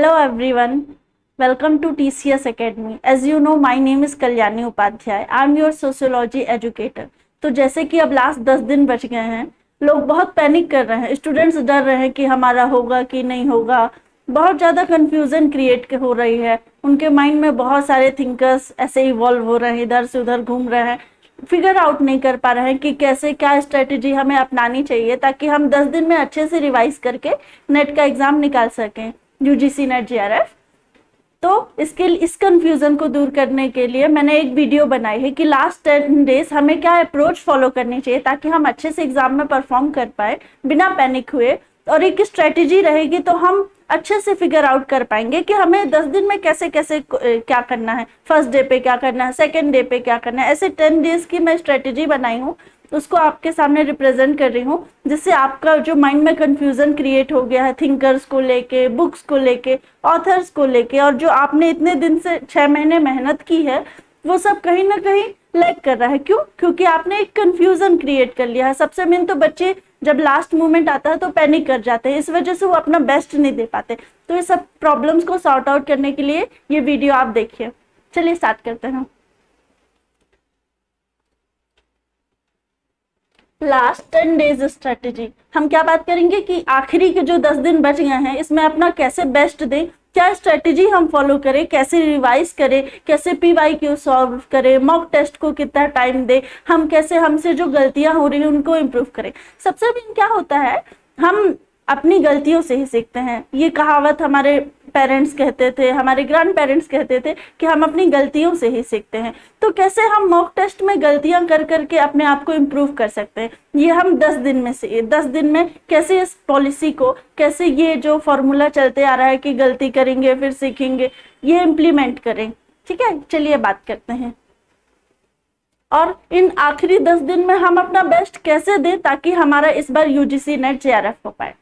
Hello everyone, welcome to TCS Academy. As you know, my name is Kalyani Upadhyay. I am your sociology educator. तो जैसे कि अब last 10 दिन बच गए हैं, लोग बहुत पैनिक कर रहे हैं, स्टूडेंट्स डर रहे हैं कि हमारा होगा कि नहीं होगा, बहुत ज़्यादा कंफ्यूजन क्रिएट हो रही है, उनके माइंड में बहुत सारे थिंकर्स ऐसे इवॉल्व हो रहे हैं, इधर से उधर घूम रहे हैं, फिगर आउट नहीं कर पा रहे हैं कि कैसे क्या स्ट्रेटेजी हमें अपनानी चाहिए ताकि हम 10 दिन में अच्छे से रिवाइज करके नेट का एग्जाम निकाल सकें, यूजीसी नेट जेआरएफ। तो इस कंफ्यूजन को दूर करने के लिए मैंने एक वीडियो बनाई है कि लास्ट 10 डेज हमें क्या अप्रोच फॉलो करनी चाहिए ताकि हम अच्छे से एग्जाम में परफॉर्म कर पाए बिना पैनिक हुए, और एक स्ट्रेटेजी रहेगी तो हम अच्छे से फिगर आउट कर पाएंगे कि हमें 10 दिन में कैसे कैसे क्या करना है, फर्स्ट डे पे क्या करना है, सेकेंड डे पे क्या करना है। ऐसे 10 डेज की मैं स्ट्रेटेजी बनाई हूँ, उसको आपके सामने रिप्रेजेंट कर रही हूँ, जिससे आपका जो माइंड में कंफ्यूजन क्रिएट हो गया है थिंकर्स को लेके, बुक्स को लेके, ऑथर्स को लेके, और जो आपने इतने दिन से 6 महीने मेहनत की है वो सब कहीं ना कहीं लैग कर रहा है। क्यों? क्योंकि आपने एक कंफ्यूजन क्रिएट कर लिया है। सबसे मेन तो बच्चे जब लास्ट मोमेंट आता है तो पैनिक कर जाते हैं, इस वजह से वो अपना बेस्ट नहीं दे पाते। तो ये सब प्रॉब्लम्स को सॉर्ट आउट करने के लिए ये वीडियो आप देखिए। चलिए स्टार्ट करते हैं। लास्ट 10 डेज स्ट्रेटेजी हम क्या बात करेंगे कि आखिरी के जो 10 दिन बच गए हैं इसमें अपना कैसे बेस्ट दें, क्या स्ट्रेटेजी हम फॉलो करें, कैसे रिवाइज करें, कैसे पीवाईक्यू सॉल्व करें, मॉक टेस्ट को कितना टाइम दें, हम कैसे हमसे जो गलतियां हो रही हैं उनको इम्प्रूव करें। सबसे मेन क्या होता है, हम अपनी गलतियों से ही सीखते हैं। ये कहावत हमारे पेरेंट्स कहते थे, हमारे ग्रैंड पेरेंट्स कहते थे कि हम अपनी गलतियों से ही सीखते हैं। तो कैसे हम मॉक टेस्ट में गलतियां कर करके अपने आप को इम्प्रूव कर सकते हैं, ये हम 10 दिन में से 10 दिन में कैसे इस पॉलिसी को, कैसे ये जो फॉर्मूला चलते आ रहा है कि गलती करेंगे फिर सीखेंगे, ये इम्प्लीमेंट करें। ठीक है, चलिए बात करते हैं। और इन आखिरी 10 दिन में हम अपना बेस्ट कैसे दें ताकि हमारा इस बार यूजीसी नेट जेआरएफ हो पाए।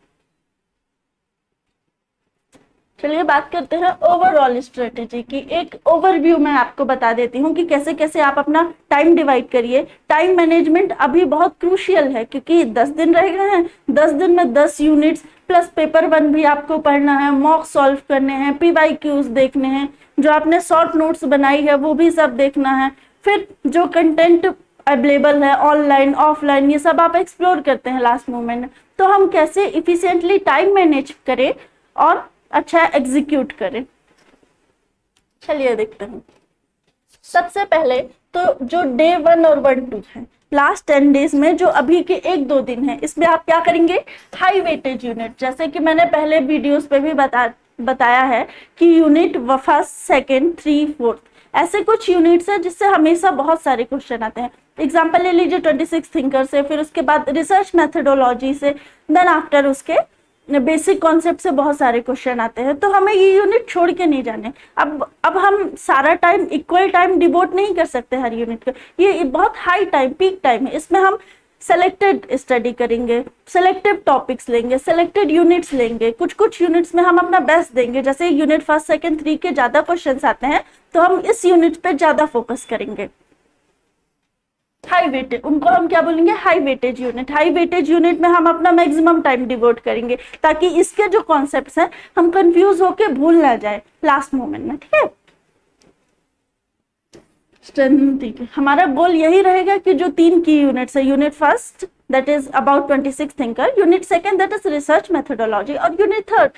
चलिए बात करते हैं ओवरऑल स्ट्रेटेजी की। एक ओवरव्यू मैं आपको बता देती हूँ कि कैसे कैसे आप अपना टाइम डिवाइड करिए। टाइम मैनेजमेंट अभी बहुत क्रूशियल है क्योंकि 10 दिन रह गए हैं, 10 दिन में 10 यूनिट्स प्लस पेपर 1 भी आपको पढ़ना है, मॉक सॉल्व करने हैं, पीवाईक्यूज देखने हैं, जो आपने शॉर्ट नोट्स बनाई है वो भी सब देखना है, फिर जो कंटेंट अवेलेबल है ऑनलाइन ऑफलाइन ये सब आप एक्सप्लोर करते हैं लास्ट मोमेंट। तो हम कैसे इफिशिएंटली टाइम मैनेज करें और अच्छा एग्जीक्यूट करें, चलिए देखते हैं। सबसे पहले तो जो डे 1 और 1-2 है, लास्ट 10 डेज में जो अभी के 1-2 दिन है, इसमें आप क्या करेंगे, हाई वेटेज यूनिट, जैसे कि मैंने पहले वीडियोस पे भी बताया है कि यूनिट फर्स्ट सेकेंड 3 4 ऐसे कुछ यूनिट्स है जिससे हमेशा बहुत सारे क्वेश्चन आते हैं। एग्जाम्पल ले लीजिए 26 थिंकर से, फिर उसके बाद रिसर्च मेथडोलॉजी से, देन आफ्टर उसके बेसिक कॉन्सेप्ट से बहुत सारे क्वेश्चन आते हैं। तो हमें ये यूनिट छोड़ के नहीं जाने। अब हम सारा टाइम इक्वल टाइम डिवोट नहीं कर सकते हर यूनिट को, ये बहुत हाई टाइम पीक टाइम है, इसमें हम सेलेक्टेड स्टडी करेंगे, सेलेक्टिव टॉपिक्स लेंगे, सेलेक्टेड यूनिट्स लेंगे, कुछ कुछ यूनिट्स में हम अपना बेस्ट देंगे। जैसे यूनिट फर्स्ट सेकंड 3 के ज्यादा क्वेश्चन आते हैं तो हम इस यूनिट पे ज्यादा फोकस करेंगे। हाई वेटेज, उनको हम क्या बोलेंगे, high weightage unit. High weightage unit में हम अपना मैक्सिमम टाइम डिवोट करेंगे ताकि इसके जो कॉन्सेप्ट्स हैं हम कंफ्यूज होके भूल ना जाए लास्ट मोमेंट में। ठीक है, हमारा गोल यही रहेगा कि जो 3 की यूनिट्स है, unit first that is about 26 thinker, unit second that is research methodology, और यूनिट थर्ड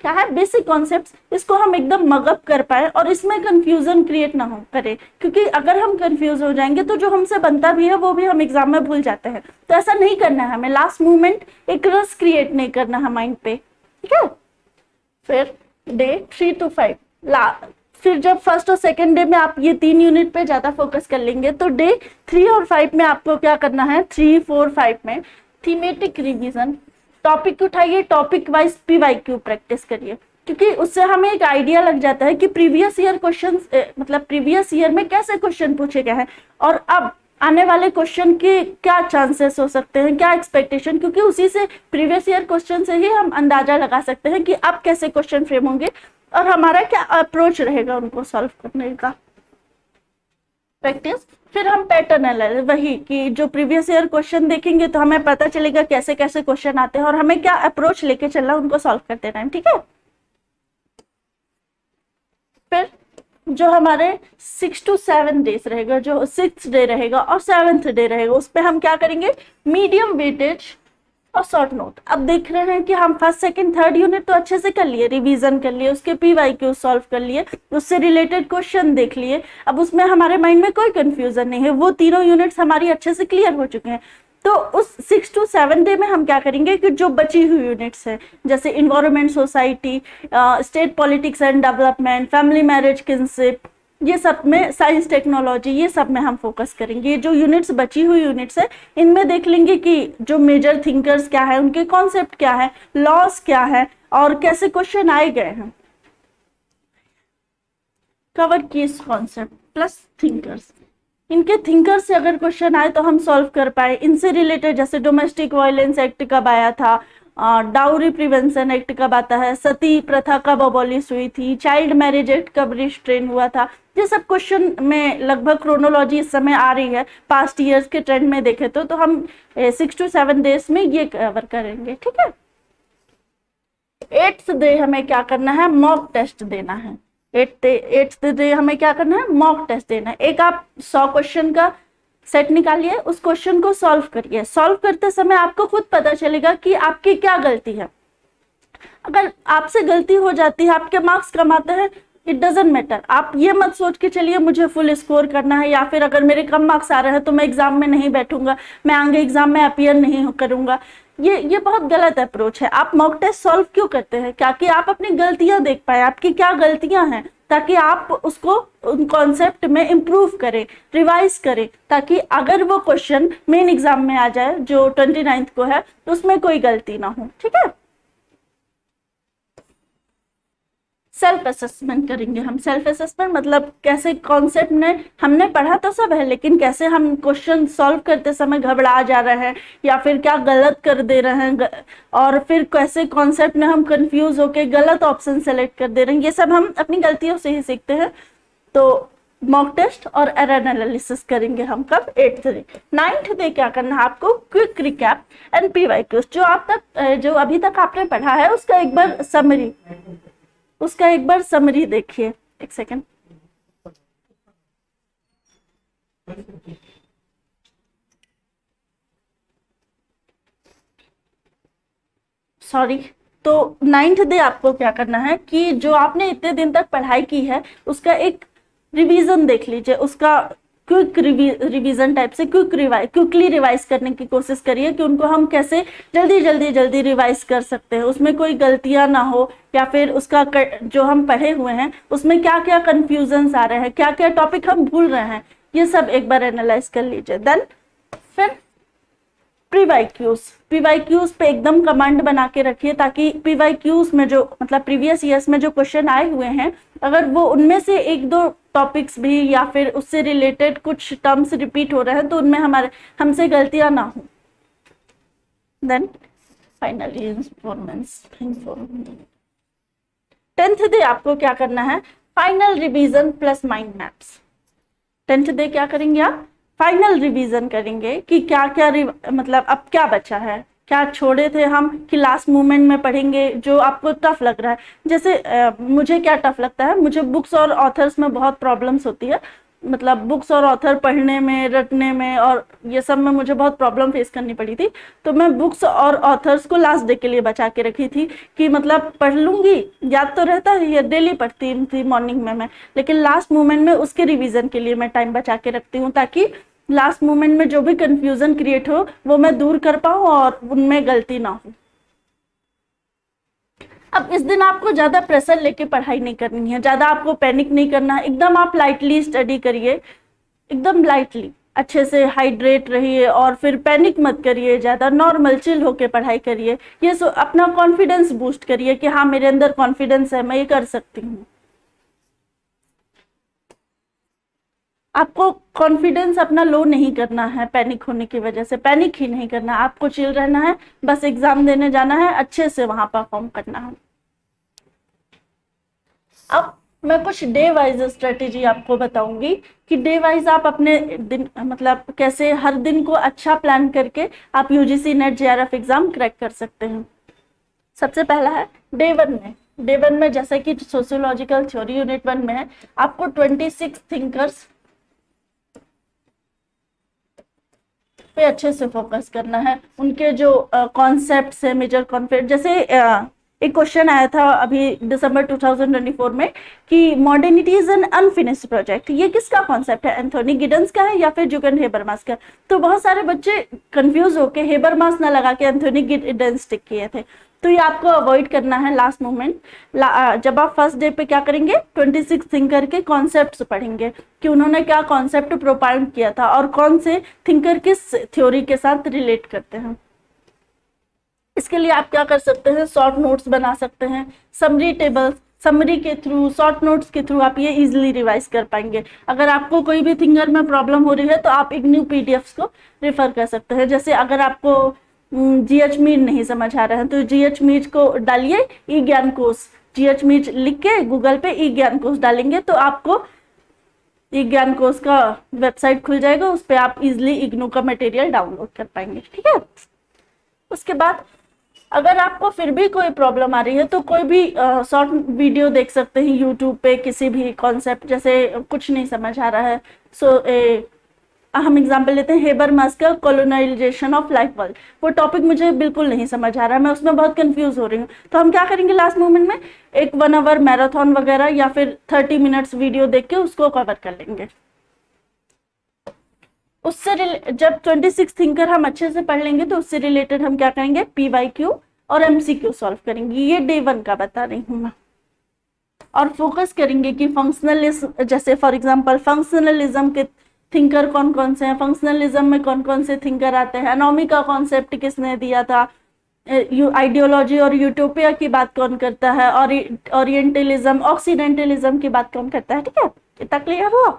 क्या है, बेसिक कॉन्सेप्ट्स, इसको हम एकदम मगअप कर पाए और इसमें कंफ्यूजन क्रिएट ना हो करे। क्योंकि अगर हम कंफ्यूज हो जाएंगे तो जो हमसे बनता भी है वो भी हम एग्जाम में भूल जाते हैं। तो ऐसा नहीं करना है हमें, लास्ट मोमेंट एक रस क्रिएट नहीं करना है माइंड पे। ठीक है, फिर डे 3 to 5 फिर जब फर्स्ट और सेकेंड डे में आप ये 3 यूनिट पे ज्यादा फोकस कर लेंगे तो डे 3 और 5 में आपको क्या करना है, 3 4 5 में थीमेटिक रिवीजन, टॉपिक उठाइए, टॉपिक वाइज पीवाईक्यू प्रैक्टिस करिए, क्योंकि उससे हमें एक आइडिया लग जाता है कि प्रीवियस ईयर क्वेश्चन, मतलब प्रीवियस ईयर में कैसे क्वेश्चन पूछे गए हैं और अब आने वाले क्वेश्चन के क्या चांसेस हो सकते हैं, क्या एक्सपेक्टेशन, क्योंकि उसी से प्रीवियस ईयर क्वेश्चन से ही हम अंदाजा लगा सकते हैं कि अब कैसे क्वेश्चन फ्रेम होंगे और हमारा क्या अप्रोच रहेगा उनको सॉल्व करने का। प्रैक्टिस, फिर हम पैटर्न एनालिसिस, वही कि जो प्रीवियस ईयर क्वेश्चन देखेंगे तो हमें पता चलेगा कैसे कैसे क्वेश्चन आते हैं और हमें क्या अप्रोच लेके चलना उनको सॉल्व करते टाइम। ठीक है, फिर जो हमारे 6 to 7 डेज रहेगा, जो 6th डे रहेगा और 7th डे रहेगा, उस पर हम क्या करेंगे, मीडियम वेटेज और शॉर्ट नोट। अब देख रहे हैं कि हम फर्स्ट सेकंड थर्ड यूनिट तो अच्छे से कर लिए, रिवीजन कर लिए, उसके PYQ सॉल्व कर लिए, उससे रिलेटेड क्वेश्चन देख लिए, अब उसमें हमारे माइंड में कोई कंफ्यूजन नहीं है, वो तीनों यूनिट्स हमारी अच्छे से क्लियर हो चुके हैं। तो उस 6 to 7 डे में हम क्या करेंगे कि जो बची हुई यूनिट्स है, जैसे environment, society, state politics and development, family marriage, kinship, ये सब में, साइंस टेक्नोलॉजी, ये सब में हम फोकस करेंगे। ये जो यूनिट्स बची हुई यूनिट्स है, इनमें देख लेंगे कि जो मेजर थिंकर्स क्या है, उनके कॉन्सेप्ट क्या है, लॉस क्या है और कैसे क्वेश्चन आए गए हैं। Cover keys concept plus thinkers, इनके थिंकर से अगर क्वेश्चन आए तो हम सॉल्व कर पाए। इनसे रिलेटेड जैसे डोमेस्टिक वायलेंस एक्ट कब आया था, डाउरी प्रिवेंशन एक्ट कब आता है, सती प्रथा कब अबॉलिश हुई थी, चाइल्ड मैरिज एक्ट कब रिस्ट्रेन हुआ था, ये सब क्वेश्चन में लगभग क्रोनोलॉजी इस समय आ रही है पास्ट ईयर्स के ट्रेंड में देखे तो हम 6 to 7 डेज में ये कवर करेंगे। ठीक है, 8th डे हमें क्या करना है, मॉक टेस्ट देना है। 8th डे हमें क्या करना है, मॉक टेस्ट देना है। एक आप 100 क्वेश्चन का सेट निकालिए, उस क्वेश्चन को सॉल्व करिए। सॉल्व करते समय आपको खुद पता चलेगा कि आपकी क्या गलती है। अगर आपसे गलती हो जाती है, आपके मार्क्स कम आते हैं, इट डजेंट मैटर। आप ये मत सोच के चलिए मुझे फुल स्कोर करना है, या फिर अगर मेरे कम मार्क्स आ रहे हैं तो मैं एग्जाम में नहीं बैठूंगा, मैं आगे एग्जाम में अपीयर नहीं करूंगा। ये बहुत गलत अप्रोच है। आप मॉक टेस्ट सॉल्व क्यों करते हैं, ताकि आप अपनी गलतियां देख पाए, आपकी क्या गलतियां हैं, ताकि आप उसको उन कॉन्सेप्ट में इम्प्रूव करें, रिवाइज करें, ताकि अगर वो क्वेश्चन मेन एग्जाम में आ जाए जो 29th को है तो उसमें कोई गलती ना हो। ठीक है, सेल्फ असेसमेंट करेंगे हम। सेल्फ असेसमेंट मतलब कैसे कॉन्सेप्ट में हमने पढ़ा तो सब है, लेकिन कैसे हम क्वेश्चन सॉल्व करते समय घबरा जा रहे हैं या फिर क्या गलत कर दे रहे हैं, और फिर कैसे कॉन्सेप्ट में हम कंफ्यूज होके गलत ऑप्शन सेलेक्ट कर दे रहे हैं, ये सब हम अपनी गलतियों से ही सीखते हैं। तो मॉक टेस्ट और एरर एनालिसिस करेंगे हम कब, 8th डे। 9th डे क्या करना है आपको, क्विक रिकैप एंड PYQs। जो अभी तक आपने पढ़ा है उसका एक बार समरी देखिए। एक सेकेंड, सॉरी। तो 9th डे आपको क्या करना है कि जो आपने इतने दिन तक पढ़ाई की है उसका एक रिवीजन देख लीजिए, उसका क्विक रिवीजन टाइप से क्विकली रिवाइज करने की कोशिश करिए कि उनको हम कैसे जल्दी रिवाइज कर सकते हैं, उसमें कोई गलतियां ना हो, या फिर उसका जो हम पढ़े हुए हैं उसमें क्या क्या कंफ्यूजन्स आ रहे हैं, क्या क्या टॉपिक हम भूल रहे हैं, ये सब एक बार एनालाइज कर लीजिए। देन फिर PYQs पे एकदम कमांड बना के रखिए, ताकि PYQs में जो मतलब प्रीवियस ईयर्स में जो क्वेश्चन आए हुए हैं, अगर वो उनमें से एक दो टॉपिक्स भी या फिर उससे रिलेटेड कुछ टर्म्स रिपीट हो रहे हैं तो उनमें हमसे गलतियां ना हो। देन फाइनली 10th डे आपको क्या करना है, final revision plus mind maps. 10th day क्या करेंगे आप, फाइनल रिवीजन करेंगे कि क्या क्या मतलब अब क्या बचा है, क्या छोड़े थे हम कि लास्ट मोमेंट में पढ़ेंगे, जो आपको टफ लग रहा है। जैसे मुझे क्या टफ लगता है, मुझे बुक्स और ऑथर्स में बहुत प्रॉब्लम्स होती है, मतलब बुक्स और ऑथर पढ़ने में, रटने में और ये सब में मुझे बहुत प्रॉब्लम फेस करनी पड़ी थी। तो मैं बुक्स और ऑथर्स को लास्ट डे के लिए बचा के रखी थी कि मतलब पढ़ लूंगी, याद तो रहता है, ये डेली पढ़ती थी मॉर्निंग में मैं, लेकिन लास्ट मोमेंट में उसके रिवीजन के लिए मैं टाइम बचा के रखती हूँ, ताकि लास्ट मोमेंट में जो भी कंफ्यूजन क्रिएट हो वो मैं दूर कर पाऊँ और उनमें गलती ना हो। अब इस दिन आपको ज्यादा प्रेशर लेके पढ़ाई नहीं करनी है, ज्यादा आपको पैनिक नहीं करना है, एकदम आप लाइटली स्टडी करिए, एकदम लाइटली, अच्छे से हाइड्रेट रहिए और फिर पैनिक मत करिए, ज्यादा नॉर्मल चिल होके पढ़ाई करिए। ये अपना कॉन्फिडेंस बूस्ट करिए कि हाँ मेरे अंदर कॉन्फिडेंस है, मैं ये कर सकती हूँ। आपको कॉन्फिडेंस अपना लो नहीं करना है पैनिक होने की वजह से, पैनिक ही नहीं करना, आपको चिल रहना है, बस एग्जाम देने जाना है, अच्छे से वहां परफॉर्म करना है। अब मैं कुछ डे वाइज स्ट्रेटेजी आपको बताऊंगी कि डे वाइज आप अपने दिन मतलब कैसे हर दिन को अच्छा प्लान करके आप UGC net JRF exam crack कर सकते हैं। सबसे पहला है डे 1 में डे 1 में जैसे कि सोशियोलॉजिकल थ्योरी यूनिट 1 में है, आपको 26 थिंकर्स पे अच्छे से फोकस करना है। उनके जो कॉन्सेप्ट्स है, मेजर कॉन्सेप्ट, जैसे एक क्वेश्चन आया था अभी दिसंबर 2024 में कि modernity is an unfinished project, ये किसका कॉन्सेप्ट है, एंथोनी गिडन्स का है या फिर जुगन हेबरमास का। तो बहुत सारे बच्चे कंफ्यूज होके हेबरमास ना लगा के एंथोनी गिडन्स टिक किए थे। तो ये आपको अवॉइड करना है लास्ट मोमेंट। जब आप फर्स्ट डे पे क्या करेंगे, 26 थिंकर के कॉन्सेप्ट्स पढ़ेंगे कि उन्होंने क्या कॉन्सेप्ट प्रोपाउंड किया था और कौन से थिंकर किस थ्योरी के साथ रिलेट करते हैं। इसके लिए आप क्या कर सकते हैं, शॉर्ट नोट्स बना सकते हैं, समरी टेबल्स, समरी के थ्रू, शॉर्ट नोट्स के थ्रू आप ये इजीली रिवाइज कर पाएंगे। अगर आपको कोई भी थिंकर में प्रॉब्लम हो रही है तो आप इग्नू पीडीएफ्स को रेफर कर सकते हैं। जैसे अगर आपको जीएच मीट नहीं समझ आ रहा है तो जीएच मीट को डालिए, ई ज्ञान कोश, जीएच मीट लिख के गूगल पे ई ज्ञान कोश डालेंगे तो आपको ई ज्ञान कोश का वेबसाइट खुल जाएगा, उस पर आप इजिली इग्नू का मटेरियल डाउनलोड कर पाएंगे। ठीक है, उसके बाद अगर आपको फिर भी कोई प्रॉब्लम आ रही है तो कोई भी शॉर्ट वीडियो देख सकते हैं यूट्यूब पे, किसी भी कॉन्सेप्ट, जैसे कुछ नहीं समझ आ रहा है हम एग्जांपल लेते हैं हेबरमास का कॉलोनाइजेशन ऑफ लाइफ वर्ल्ड, वो टॉपिक मुझे बिल्कुल नहीं समझ आ रहा है, मैं उसमें बहुत कंफ्यूज हो रही हूँ। तो हम क्या करेंगे लास्ट मोमेंट में, एक 1 आवर मैराथन वगैरह या फिर 30 मिनट्स वीडियो देख के उसको कवर कर लेंगे। उससे जब 26 थिंकर हम अच्छे से पढ़ लेंगे तो उससे रिलेटेड हम क्या करेंगे, पीवाईक्यू और एमसीक्यू सॉल्व करेंगे। ये डे 1 का बता रही हूँ मैं। और फोकस करेंगे कि फंक्शनलिज्म, जैसे फॉर एग्जांपल फंक्शनलिज्म के थिंकर कौन कौन से हैं, फंक्शनलिज्म में कौन कौन से थिंकर आते हैं, एनोमी का कॉन्सेप्ट किसने दिया था, आइडियोलॉजी और यूटोपिया की बात कौन करता है, और ओरिएंटलिज्म ऑक्सीडेंटलिज्म की बात कौन करता है। ठीक है, इतना क्लियर हुआ।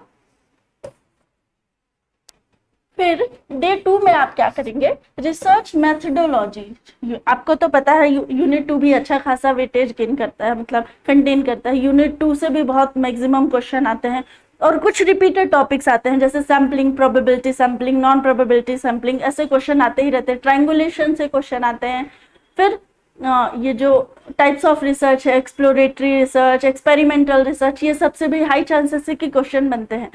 फिर डे 2 में आप क्या करेंगे, रिसर्च मेथडोलॉजी। आपको तो पता है यूनिट 2 भी अच्छा खासा वेटेज गेन करता है, मतलब कंटेन करता है। यूनिट 2 से भी बहुत मैक्सिमम क्वेश्चन आते हैं और कुछ रिपीटेड टॉपिक्स आते हैं, जैसे sampling, probability sampling, non probability sampling, ऐसे क्वेश्चन आते ही रहते हैं। ट्रायंगुलेशन से क्वेश्चन आते हैं। फिर ये जो टाइप्स ऑफ रिसर्च है, एक्सप्लोरेटरी रिसर्च, एक्सपेरिमेंटल रिसर्च, ये सबसे भी हाई चांसेस है कि क्वेश्चन बनते हैं।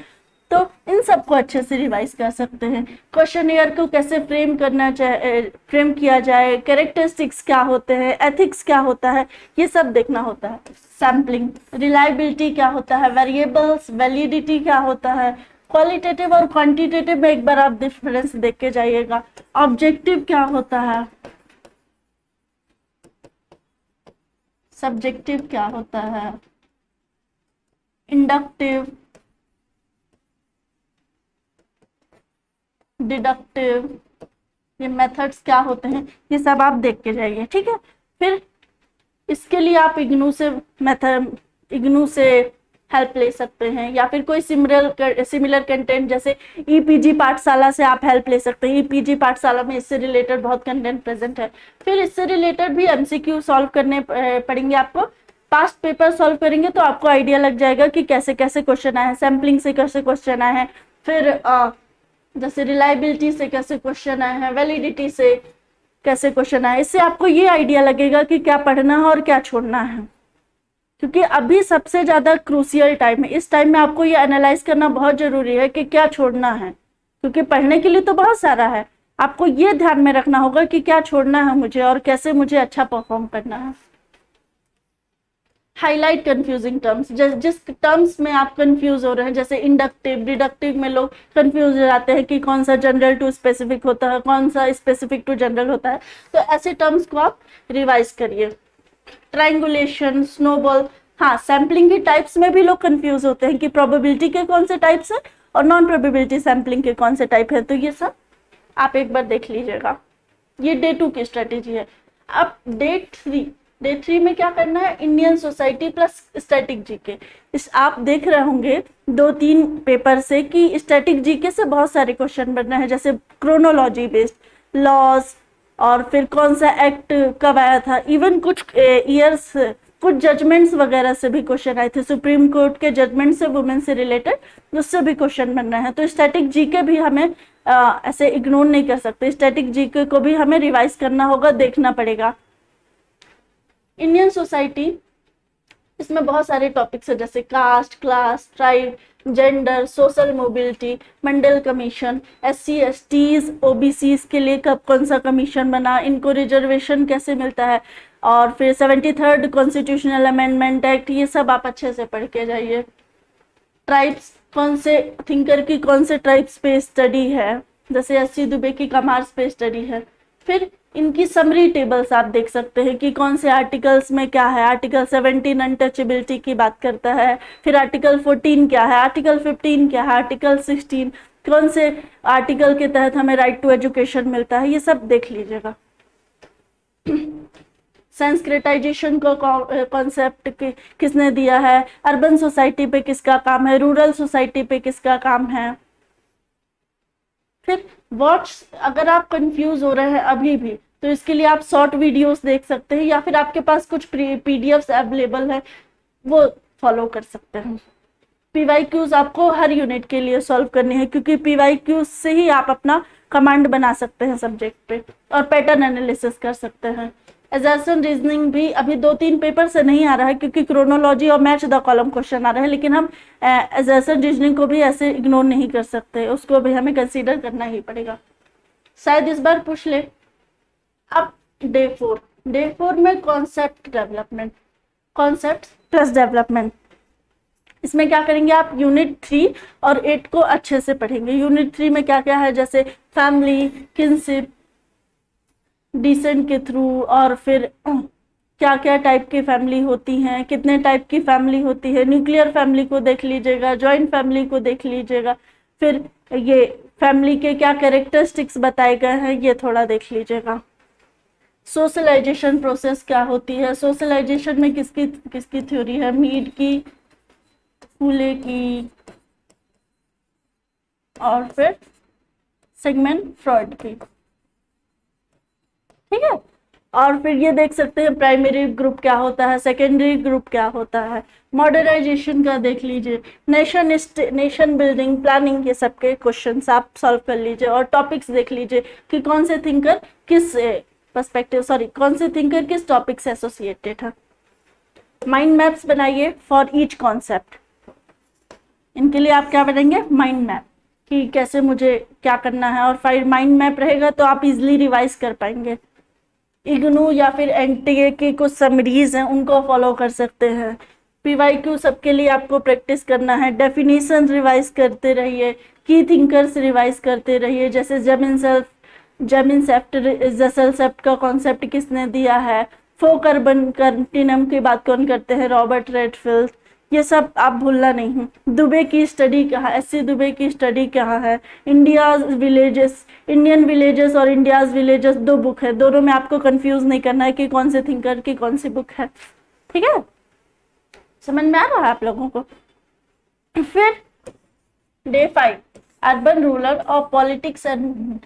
तो इन सबको अच्छे से रिवाइज कर सकते हैं। क्वेश्चनियर को कैसे फ्रेम करना चाहिए, फ्रेम किया जाए, कैरेक्टरिस्टिक्स क्या होते हैं, एथिक्स क्या होता है, ये सब देखना होता है। सैम्पलिंग, रिलायबिलिटी क्या होता है, वेरिएबल्स, वैलिडिटी क्या होता है, क्वालिटेटिव और क्वांटिटेटिव में एक बार आप डिफरेंस देख के जाइएगा। ऑब्जेक्टिव क्या होता है, सब्जेक्टिव क्या होता है, इंडक्टिव, डिडक्टिव, ये मेथड्स क्या होते हैं, ये सब आप देख के जाइए। ठीक है, फिर इसके लिए आप इग्नू से हेल्प ले सकते हैं, या फिर कोई सिमिलर कंटेंट जैसे ईपीजी पाठशाला से आप हेल्प ले सकते हैं। ईपीजी पाठशाला में इससे रिलेटेड बहुत कंटेंट प्रेजेंट है। फिर इससे रिलेटेड भी एमसीक्यू सॉल्व करने पड़ेंगे आपको। पास्ट पेपर सॉल्व करेंगे तो आपको आइडिया लग जाएगा कि कैसे कैसे क्वेश्चन आए हैं, सैम्पलिंग से कैसे क्वेश्चन आए हैं, फिर जैसे रिलायबिलिटी से कैसे क्वेश्चन आए हैं, वैलिडिटी से कैसे क्वेश्चन आए। इससे आपको ये आइडिया लगेगा कि क्या पढ़ना है और क्या छोड़ना है, क्योंकि अभी सबसे ज्यादा क्रूशियल टाइम है। इस टाइम में आपको ये एनालाइज करना बहुत जरूरी है कि क्या छोड़ना है, क्योंकि पढ़ने के लिए तो बहुत सारा है, आपको ये ध्यान में रखना होगा कि क्या छोड़ना है मुझे और कैसे मुझे अच्छा परफॉर्म करना है। हाईलाइट कंफ्यूजिंग टर्म्स, जिस टर्म्स में आप कंफ्यूज हो रहे हैं, जैसे इंडक्टिव, डिडक्टिव में लोग कंफ्यूज हो जाते हैं कि कौन सा जनरल टू स्पेसिफिक होता है, कौन सा स्पेसिफिक टू जनरल होता है, तो ऐसे टर्म्स को आप रिवाइज करिए। ट्रायंगुलेशन, स्नोबॉल, हाँ, सैम्पलिंग के टाइप्स में भी लोग कंफ्यूज होते हैं कि प्रोबेबिलिटी के कौन से टाइप्स है और नॉन प्रोबेबिलिटी सैम्पलिंग के कौन से टाइप है, तो ये सब आप एक बार देख लीजिएगा। ये डे 2 की स्ट्रेटेजी है। अब डे 3 में क्या करना है, Indian society plus static GK. इस आप देख रहे होंगे 2-3 पेपर से कि स्टैटिक जीके से बहुत सारे क्वेश्चन बन रहे हैं, जैसे क्रोनोलॉजी बेस्ड, लॉज, और फिर कौन सा एक्ट कब आया था, इवन कुछ ईयर्स, कुछ जजमेंट्स वगैरह से भी क्वेश्चन आए थे, सुप्रीम कोर्ट के जजमेंट से, वुमेन से रिलेटेड, उससे भी क्वेश्चन बन रहे हैं। तो स्टैटिक जीके भी हमें ऐसे इग्नोर नहीं कर सकते, स्टैटिक जीके को भी हमें रिवाइज करना होगा, देखना पड़ेगा। इंडियन सोसाइटी इसमें बहुत सारे टॉपिक्स है जैसे caste, class, tribe, gender, social mobility, Mandal commission, SC STs OBCs के लिए कब कौन सा कमीशन बना, इनको रिजर्वेशन कैसे मिलता है, और फिर 73rd कॉन्स्टिट्यूशनल अमेंडमेंट एक्ट, ये सब आप अच्छे से पढ़ के जाइए। ट्राइब्स, कौन से थिंकर की कौन से ट्राइब्स पे स्टडी है, जैसे SC दुबे की कमार्स पे स्टडी है। फिर इनकी समरी टेबल्स आप देख सकते हैं कि कौन से आर्टिकल्स में क्या है। आर्टिकल 17 अनटचेबिलिटी की बात करता है, फिर आर्टिकल 14 क्या है, आर्टिकल 15 क्या है, आर्टिकल 16 कौन से आर्टिकल के तहत हमें राइट टू एजुकेशन मिलता है, ये सब देख लीजिएगा। संस्कृताइजेशन को कॉन्सेप्ट किसने दिया है, अर्बन सोसाइटी पे किसका काम है, रूरल सोसाइटी पे किसका काम है। फिर व्हाट्स, अगर आप कंफ्यूज हो रहे हैं अभी भी तो इसके लिए आप शॉर्ट वीडियोस देख सकते हैं, या फिर आपके पास कुछ PDFs अवेलेबल है वो फॉलो कर सकते हैं। PYQs आपको हर यूनिट के लिए सॉल्व करनी है, क्योंकि PYQs से ही आप अपना कमांड बना सकते हैं सब्जेक्ट पे, और पैटर्न एनालिसिस कर सकते हैं। एजर्शन रीजनिंग भी अभी 2-3 पेपर से नहीं आ रहा है, क्योंकि क्रोनोलॉजी और मैच द कॉलम क्वेश्चन आ रहा है, लेकिन हम एजर्शन रीजनिंग को भी ऐसे इग्नोर नहीं कर सकते, उसको भी हमें कंसीडर करना ही पड़ेगा। शायद इस बार पूछ ले। अब डे 4 में concept development, concept plus development, इसमें क्या करेंगे आप, यूनिट 3 और 8 को अच्छे से पढ़ेंगे। यूनिट 3 में क्या क्या है, जैसे फैमिली, किनशिप, डिसेंट के थ्रू, और फिर क्या क्या टाइप की फैमिली होती हैं, कितने टाइप की फैमिली होती है, न्यूक्लियर फैमिली को देख लीजिएगा, जॉइंट फैमिली को देख लीजिएगा, फिर ये फैमिली के क्या कैरेक्टरिस्टिक्स बताए गए हैं ये थोड़ा देख लीजिएगा। सोशलाइजेशन प्रोसेस क्या होती है, सोशलाइजेशन में किसकी किसकी थ्योरी है, मीड की, फूले की, और फिर सिगमंड फ्रॉइड की, ठीक है। और फिर ये देख सकते हैं प्राइमरी ग्रुप क्या होता है, सेकेंडरी ग्रुप क्या होता है, मॉडर्नाइजेशन का देख लीजिए, नेशन बिल्डिंग, प्लानिंग, ये सब के क्वेश्चंस आप सॉल्व कर लीजिए, और टॉपिक्स देख लीजिए कि कौन से थिंकर किस पर्सपेक्टिव, कौन से थिंकर किस टॉपिक से एसोसिएटेड है। माइंड मैप्स बनाइए फॉर ईच कॉन्सेप्ट, इनके लिए आप क्या बनाएंगे, माइंड मैप, कि कैसे मुझे क्या करना है, और फिर माइंड मैप रहेगा तो आप इजिली रिवाइज कर पाएंगे। इग्नू या फिर NTA की कुछ समरीज हैं उनको फॉलो कर सकते हैं। PYQ सबके लिए आपको प्रैक्टिस करना है, डेफिनेशन रिवाइज करते रहिए, की थिंकर्स रिवाइज करते रहिए, जैसे जसेल का कॉन्सेप्ट किसने दिया है, फोक अर्बन कंटिन्यूम की बात कौन करते हैं, रॉबर्ट रेडफील्ड, ये सब आप भूलना नहीं। दुबे की स्टडी कहाँ, SC दुबे की स्टडी कहाँ है, इंडियन विलेजेस और इंडियाज विलेजेस, 2 बुक है, दोनों में आपको कंफ्यूज नहीं करना है कि कौन से थिंकर की कौन सी बुक है, ठीक है। समझ में आ रहा है आप लोगों को। फिर डे 5 अर्बन रूरल और पॉलिटिक्स एंड,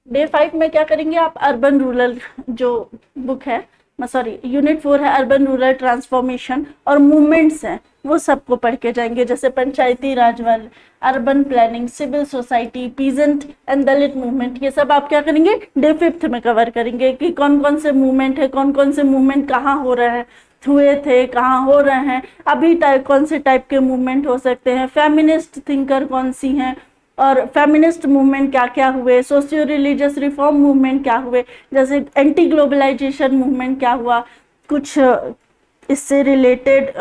डे 5 में क्या करेंगे आप, अर्बन रूरल जो बुक है, यूनिट 4 है अर्बन रूरल ट्रांसफॉर्मेशन, और मूवमेंट्स हैं वो सबको पढ़ के जाएंगे, जैसे पंचायती राज वाले, urban planning, civil society, peasant and Dalit movement, ये सब आप क्या करेंगे, डे 5 में कवर करेंगे कि कौन कौन से मूवमेंट है, कौन कौन से मूवमेंट कहाँ हो रहे हैं, हुए थे, कहाँ हो रहे हैं, अभी कौन से टाइप के मूवमेंट हो सकते हैं, फेमिनिस्ट थिंकर कौन सी हैं, और फेमिनिस्ट मूवमेंट क्या क्या हुए, सोशियो रिलीजियस रिफॉर्म मूवमेंट क्या हुए, जैसे एंटी ग्लोबलाइजेशन मूवमेंट क्या हुआ, कुछ इससे रिलेटेड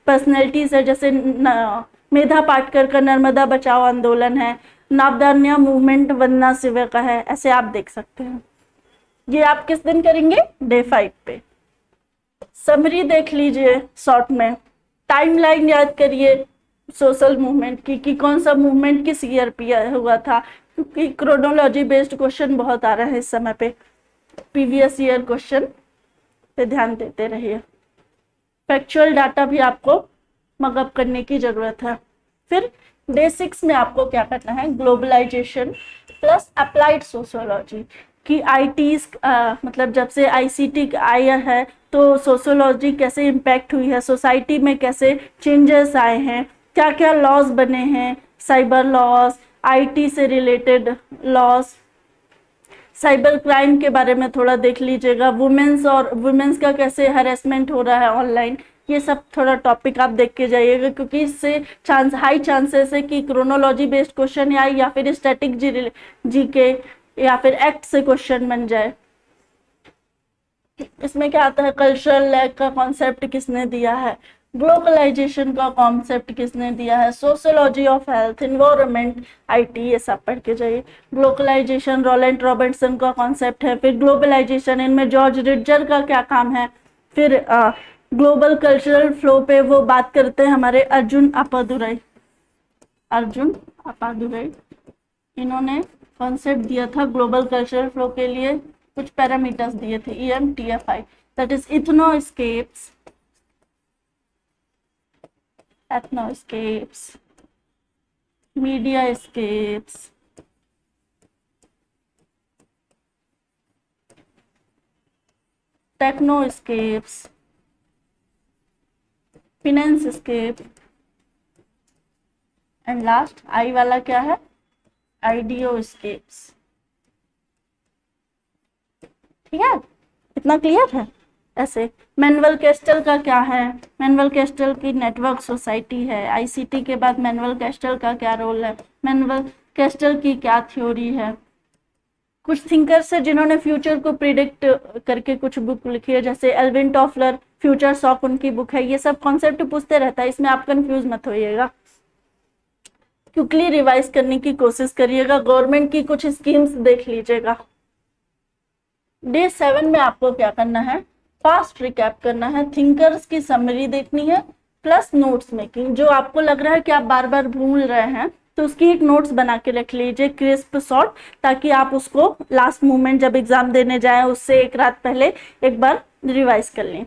पर्सनैलिटीज है, जैसे मेधा पाटकर का नर्मदा बचाओ आंदोलन है, नावदान्या मूवमेंट वंदना शिवे का है, ऐसे आप देख सकते हैं। ये आप किस दिन करेंगे, डे 5 पे। समरी देख लीजिए शॉर्ट में, टाइमलाइन याद करिए सोशल मूवमेंट की कि कौन सा मूवमेंट किस ईयर पे हुआ था, क्योंकि क्रोनोलॉजी बेस्ड क्वेश्चन बहुत आ रहा है इस समय पे, प्रीवियस ईयर क्वेश्चन पे ध्यान देते रहिए। फैक्चुअल डाटा भी आपको मगअप करने की जरूरत है। फिर डे 6 में आपको क्या करना है, ग्लोबलाइजेशन प्लस अप्लाइड सोशियोलॉजी की ITs, मतलब जब से ICT आया है तो सोशियोलॉजी कैसे इम्पैक्ट हुई है, सोसाइटी में कैसे चेंजेस आए हैं, क्या क्या लॉज बने हैं, साइबर लॉज, IT से रिलेटेड लॉज, साइबर क्राइम के बारे में थोड़ा देख लीजिएगा, वुमेन्स का कैसे हरेसमेंट हो रहा है ऑनलाइन, ये सब थोड़ा टॉपिक आप देख के जाइएगा, क्योंकि इससे हाई चांसेस है कि क्रोनोलॉजी बेस्ड क्वेश्चन आए या फिर स्टैटिक जी के या फिर एक्ट से क्वेश्चन बन जाए। इसमें क्या आता है, कल्चरल लैग का कॉन्सेप्ट किसने दिया है, ग्लोबलाइजेशन का कॉन्सेप्ट किसने दिया है, sociology of health, environment, IT, ये सब पढ़ के जाइए। ग्लोबलाइजेशन रोलैंड रॉबर्टसन का कॉन्सेप्ट है। फिर ग्लोबलाइजेशन, इनमें जॉर्ज रिचर का क्या काम है। फिर ग्लोबल कल्चरल फ्लो पे वो बात करते हैं हमारे अर्जुन अप्पादुराई, इन्होंने कॉन्सेप्ट दिया था ग्लोबल कल्चरल फ्लो के लिए, कुछ पैरामीटर्स दिए थे, EMTFI, that is ethnoscapes, mediascapes, technoscapes, financescape, and last आई वाला क्या है, आइडियोस्केप्स। ठीक है, इतना क्लियर है। ऐसे मैनुअल कैस्टल का क्या है, मैनुअल कैस्टल की नेटवर्क सोसाइटी है। आईसीटी के बाद मैनुअल कैस्टल का क्या रोल है, मैनुअल कैस्टल की क्या थ्योरी है। कुछ थिंकर्स है जिन्होंने फ्यूचर को प्रिडिक्ट करके कुछ बुक लिखी है, जैसे एल्विन टॉफलर, फ्यूचर शॉक उनकी बुक है। ये सब कॉन्सेप्ट पूछते रहता है, इसमें आप कंफ्यूज मत होइएगा, क्विकली रिवाइज करने की कोशिश करिएगा। गवर्नमेंट की कुछ स्कीम्स देख लीजिएगा। डे 7 में आपको क्या करना है, फास्ट रिकैप करना है, थिंकर्स की समरी देखनी है, प्लस नोट्स मेकिंग। जो आपको लग रहा है कि आप बार बार भूल रहे हैं तो उसकी एक नोट्स बना के रख लीजिए, क्रिस्प शॉर्ट, ताकि आप उसको लास्ट मोमेंट जब एग्जाम देने जाएं उससे एक रात पहले एक बार रिवाइज कर लें।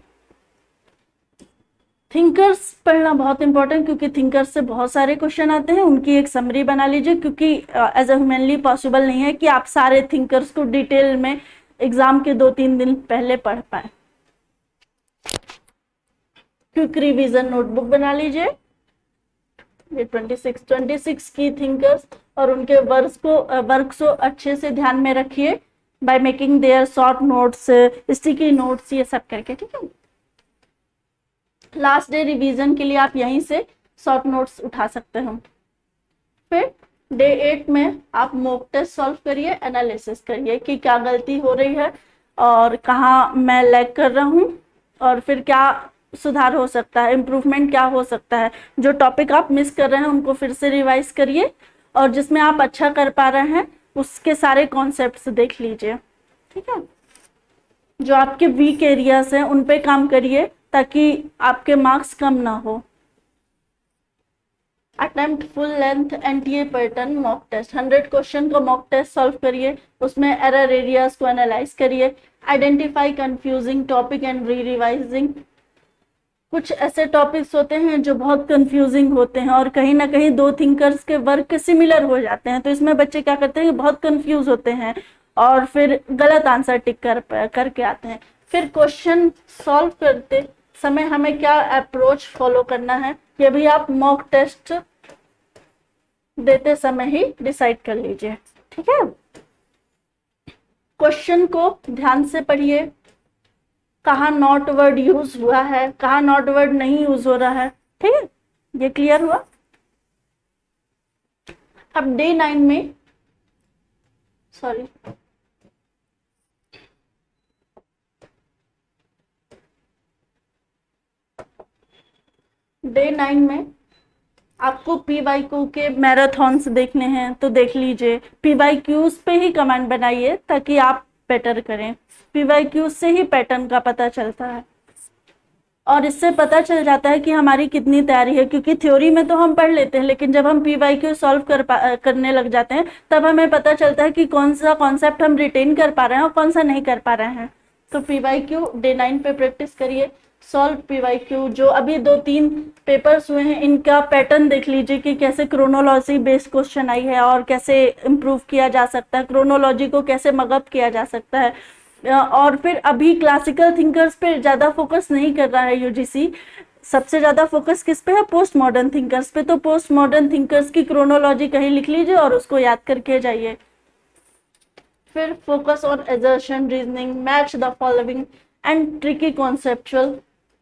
थिंकर्स पढ़ना बहुत इंपॉर्टेंट, क्योंकि थिंकर्स से बहुत सारे क्वेश्चन आते हैं। उनकी एक समरी बना लीजिए, क्योंकि एज ए ह्यूमनली पॉसिबल नहीं है कि आप सारे थिंकर्स को डिटेल में एग्जाम के 2-3 दिन पहले पढ़ पाए। क्विक रिवीजन नोटबुक बना लीजिए, ये 26 की थिंकर्स और उनके वर्क्स को अच्छे से ध्यान में रखिए by making their short notes, sticky notes, ये सब करके। ठीक है, लास्ट डे रिवीजन के लिए आप यहीं से शॉर्ट नोट्स उठा सकते हो। फिर डे 8 में आप मॉक टेस्ट सॉल्व करिए, एनालिसिस करिए कि क्या गलती हो रही है और कहाँ मैं लैग कर रहा हूँ, और फिर क्या सुधार हो सकता है, इम्प्रूवमेंट क्या हो सकता है। जो टॉपिक आप मिस कर रहे हैं उनको फिर से रिवाइज करिए, और जिसमें आप अच्छा कर पा रहे हैं उसके सारे कॉन्सेप्ट्स देख लीजिए। ठीक है, जो आपके वीक एरियाज हैं उन पे काम करिए ताकि आपके मार्क्स कम ना हो। Attempt full length NTA pattern mock test, 100 question का मॉक टेस्ट सॉल्व करिए, उसमें एरर एरियाज को एनालाइज करिए, identify confusing topic and re revising. कुछ ऐसे टॉपिक्स होते हैं जो बहुत कंफ्यूजिंग होते हैं और कहीं ना कहीं दो थिंकर्स के वर्क सिमिलर हो जाते हैं, तो इसमें बच्चे क्या करते हैं, बहुत कंफ्यूज होते हैं और फिर गलत आंसर टिक करके आते हैं। फिर क्वेश्चन सॉल्व करते समय हमें क्या अप्रोच फॉलो करना है, ये भी आप मॉक टेस्ट देते समय ही डिसाइड कर लीजिए। ठीक है, क्वेश्चन को ध्यान से पढ़िए, कहाँ नॉट वर्ड यूज हुआ है, कहाँ नॉट वर्ड नहीं यूज हो रहा है। ठीक है, ये क्लियर हुआ। अब डे 9 में डे 9 में आपको PYQ के मैराथन्स देखने हैं तो देख लीजिए, PYQs पे ही कमेंट बनाइए ताकि आप बेटर करें। PYQ से ही पैटर्न का पता चलता है और इससे पता चल जाता है कि हमारी कितनी तैयारी है, क्योंकि थ्योरी में तो हम पढ़ लेते हैं लेकिन जब हम PYQ सॉल्व करने लग जाते हैं तब हमें पता चलता है कि कौन सा कॉन्सेप्ट हम रिटेन कर पा रहे हैं और कौन सा नहीं कर पा रहे हैं। तो PYQ डे 9 पे प्रैक्टिस करिए, सॉल्व PYQ। जो अभी 2-3 पेपर्स हुए हैं इनका पैटर्न देख लीजिए कि कैसे क्रोनोलॉजी बेस्ड क्वेश्चन आई है और कैसे इम्प्रूव किया जा सकता है, क्रोनोलॉजी को कैसे मगअप किया जा सकता है। और फिर अभी क्लासिकल थिंकर्स पे ज़्यादा फोकस नहीं कर रहा है यूजीसी, सबसे ज़्यादा फोकस किस पे है, पोस्ट मॉडर्न थिंकर्स पे। तो पोस्ट मॉडर्न थिंकर्स की क्रोनोलॉजी कहीं लिख लीजिए और उसको याद करके जाइए। फिर focus on assertion reasoning, match the following and tricky conceptual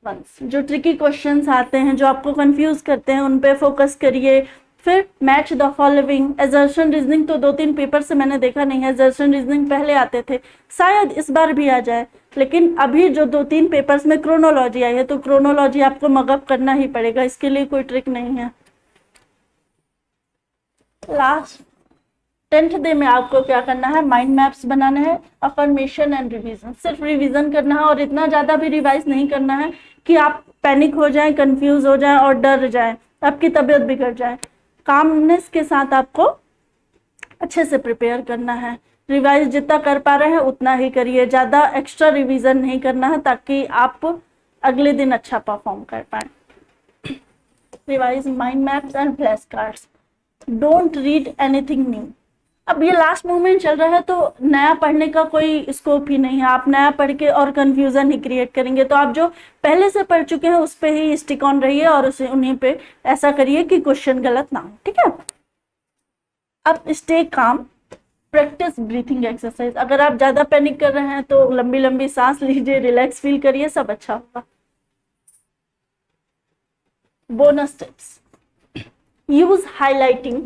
ones. जो ट्रिकी क्वेश्चंस आते हैं, जो आपको कंफ्यूज करते हैं, उन पे फोकस करिए। फिर match the following. Assertion reasoning तो 2-3 पेपर से मैंने देखा नहीं है, एजर्शन रीजनिंग पहले आते थे, शायद इस बार भी आ जाए, लेकिन अभी जो 2-3 पेपर्स में क्रोनोलॉजी आई है, तो क्रोनोलॉजी आपको मगअप करना ही पड़ेगा, इसके लिए कोई ट्रिक नहीं है। लास्ट 10th डे में आपको क्या करना है, माइंड मैप्स बनाने हैं, अफर्मेशन एंड रिवीजन। सिर्फ रिवीजन करना है और इतना ज्यादा भी रिवाइज नहीं करना है कि आप पैनिक हो जाएं, कंफ्यूज हो जाएं और डर जाएं, आपकी तबीयत बिगड़ जाए। कामनेस के साथ आपको अच्छे से प्रिपेयर करना है। रिवाइज जितना कर पा रहे हैं उतना ही करिए, ज्यादा एक्स्ट्रा रिवीजन नहीं करना है, ताकि आप अगले दिन अच्छा परफॉर्म कर पाए। Revise mind maps and flash cards. Don't read anything new. अब ये लास्ट मोमेंट चल रहा है, तो नया पढ़ने का कोई स्कोप ही नहीं है। आप नया पढ़ के और कंफ्यूजन ही क्रिएट करेंगे, तो आप जो पहले से पढ़ चुके हैं उस पे ही स्टिक ऑन रहिए और उसे उन्हीं पे ऐसा करिए कि क्वेश्चन गलत ना हो, ठीक है। अब stay calm, practice breathing exercise. अगर आप ज्यादा पैनिक कर रहे हैं तो लंबी लंबी सांस लीजिए, रिलैक्स फील करिए, सब अच्छा होगा। Bonus tips, use highlighting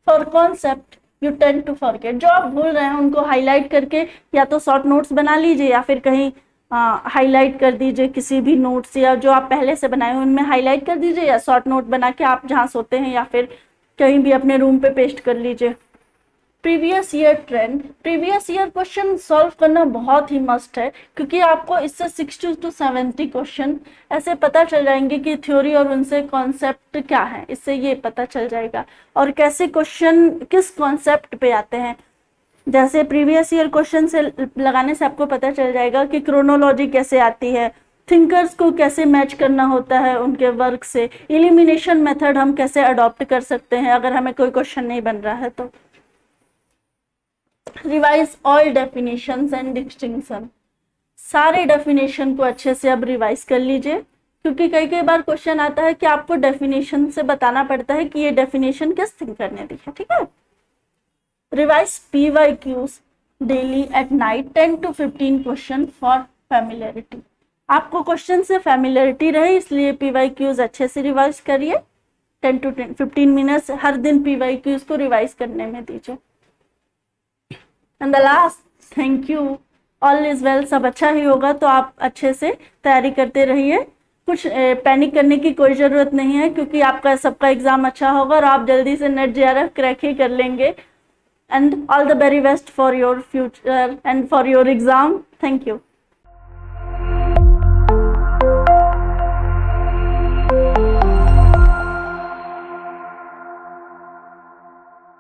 for concept you tend to forget. जो आप भूल रहे हैं उनको हाईलाइट करके या तो शॉर्ट नोट्स बना लीजिए या फिर कहीं हाईलाइट कर दीजिए, किसी भी नोट्स या जो आप पहले से बनाए हुए उनमें हाईलाइट कर दीजिए, या शॉर्ट नोट बना के आप जहाँ सोते हैं या फिर कहीं भी अपने रूम पे पेस्ट कर लीजिए। Previous year trend, previous year question solve करना बहुत ही मस्ट है, क्योंकि आपको इससे 60 to 70 क्वेश्चन ऐसे पता चल जाएंगे कि थ्योरी और उनसे कॉन्सेप्ट क्या है, इससे ये पता चल जाएगा और कैसे क्वेश्चन किस कॉन्सेप्ट पे आते हैं। जैसे प्रीवियस ईयर क्वेश्चन से लगाने से आपको पता चल जाएगा कि क्रोनोलॉजी कैसे आती है, थिंकर्स को कैसे मैच करना होता है उनके वर्क से, एलिमिनेशन मेथड हम कैसे अडॉप्ट कर सकते हैं अगर हमें कोई क्वेश्चन नहीं बन रहा है तो। Revise all definitions and distinction. सारे डेफिनेशन को अच्छे से अब रिवाइज कर लीजिए, क्योंकि कई कई बार क्वेश्चन आता है कि आपको डेफिनेशन से बताना पड़ता है कि ये डेफिनेशन किस थिंकर ने दी है, ठीक है। Revise PYQs daily at night, 10 to 15 question for familiarity. आपको क्वेश्चन से फैमिलियरिटी रहे, इसलिए PYQs अच्छे से रिवाइज करिए। 10 to 15 मिनट्स हर दिन PYQs को रिवाइज करने में दीजिए। And the last, thank you, all is well, सब अच्छा ही होगा। तो आप अच्छे से तैयारी करते रहिए, कुछ पैनिक करने की कोई ज़रूरत नहीं है, क्योंकि आपका सबका एग्जाम अच्छा होगा और आप जल्दी से नेट JRF क्रैक ही कर लेंगे। And all the very best for your future and for your exam. Thank you.